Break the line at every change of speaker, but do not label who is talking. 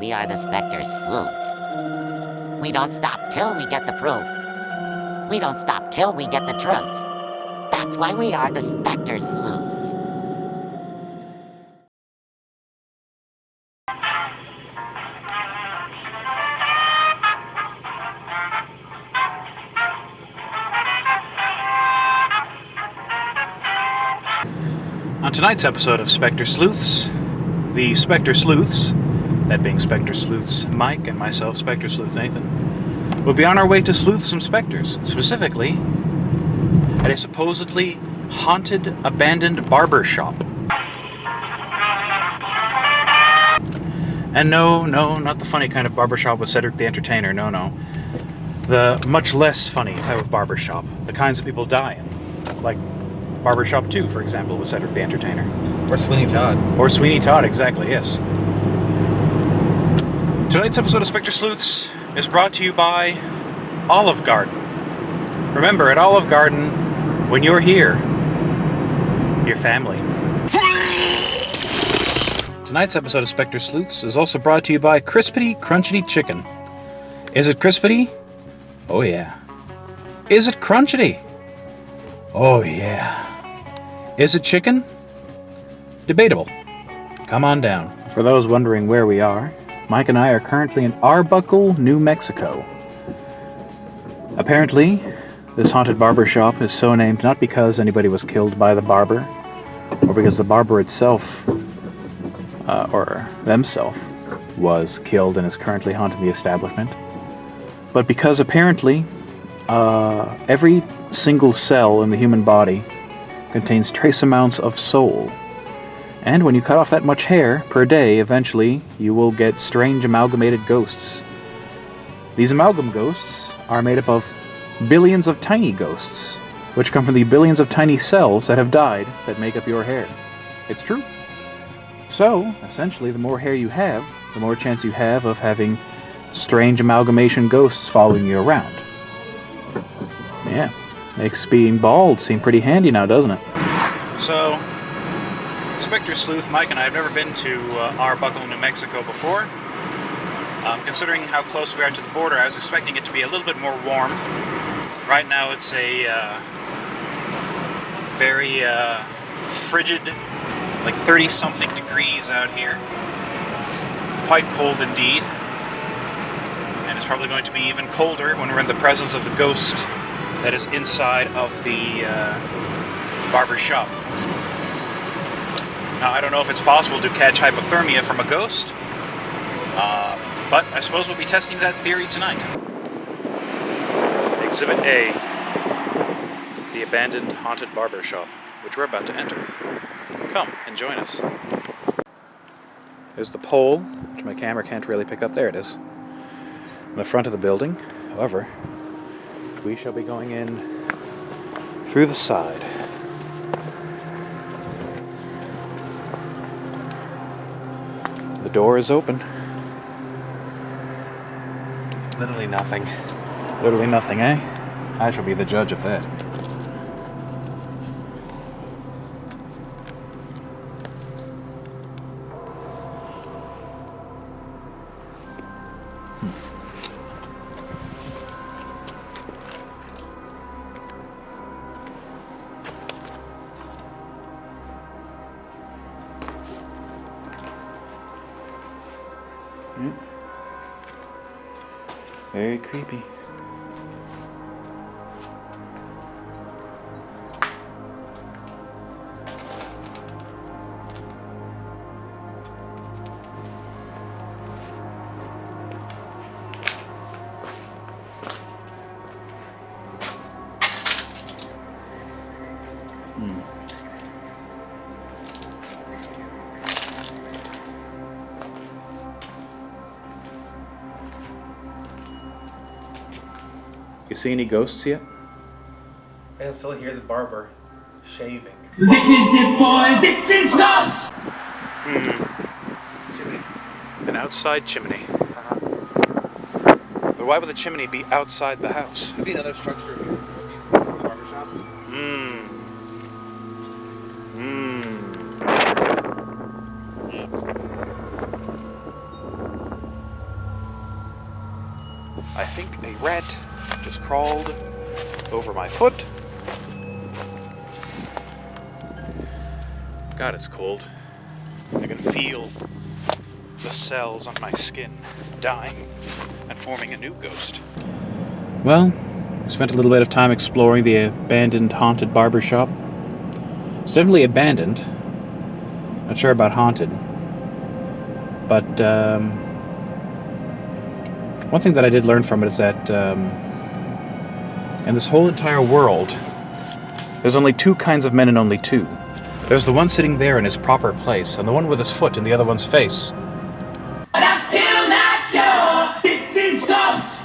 we are the Specter Sleuths. We don't stop till we get the proof. We don't stop till we get the truth. That's why we are the Specter Sleuths.
On tonight's episode of Specter Sleuths, the Specter Sleuths, that being Specter Sleuths Mike and myself, Specter Sleuth Nathan, will be on our way to sleuth some specters, specifically at a supposedly haunted, abandoned barber shop. And no, not the funny kind of barber shop with Cedric the Entertainer, no. The much less funny type of barber shop, the kinds that people die in, like Barbershop 2, for example, with Cedric the Entertainer.
Or Sweeney Todd.
Or Sweeney Todd, exactly, yes. Tonight's episode of Specter Sleuths is brought to you by Olive Garden. Remember, at Olive Garden, when you're here, you're family. Tonight's episode of Specter Sleuths is also brought to you by Crispity Crunchity Chicken. Is it crispity? Oh yeah. Is it crunchity? Oh yeah. Is it chicken? Debatable. Come on down. For those wondering where we are, Mike and I are currently in Arbuckle, New Mexico. Apparently, this haunted barber shop is so named not because anybody was killed by the barber, or because the barber itself, or themself, was killed and is currently haunting the establishment, but because apparently every single cell in the human body contains trace amounts of soul. And when you cut off that much hair per day, eventually you will get strange amalgamated ghosts. These amalgam ghosts are made up of billions of tiny ghosts, which come from the billions of tiny cells that have died that make up your hair. It's true. So, essentially, the more hair you have, the more chance you have of having strange amalgamation ghosts following you around. Yeah. Makes being bald seem pretty handy now, doesn't it? So, Specter Sleuth Mike and I have never been to Arbuckle, New Mexico before. Considering how close we are to the border, I was expecting it to be a little bit more warm. Right now it's a very frigid, like 30-something degrees out here. Quite cold indeed. And it's probably going to be even colder when we're in the presence of the ghost that is inside of the barber shop. Now, I don't know if it's possible to catch hypothermia from a ghost, but I suppose we'll be testing that theory tonight. Exhibit A, the abandoned haunted barber shop, which we're about to enter. Come and join us. There's the pole, which my camera can't really pick up. There it is. In the front of the building, however, we shall be going in through the side. The door is open.
Literally nothing.
Literally nothing, eh? I shall be the judge of that. Very creepy. You see any ghosts yet?
I can still hear the barber shaving.
This is it, boys! This is us!
An outside chimney. But why would the chimney be outside the house?
Could be another structure here. The barber shop.
I think a rat just crawled over my foot. God, it's cold. I can feel the cells on my skin dying and forming a new ghost. Well, I spent a little bit of time exploring the abandoned haunted barber shop. It's definitely abandoned. Not sure about haunted. But one thing that I did learn from it is that in this whole entire world, there's only two kinds of men and only two. There's the one sitting there in his proper place, and the one with his foot in the other one's face.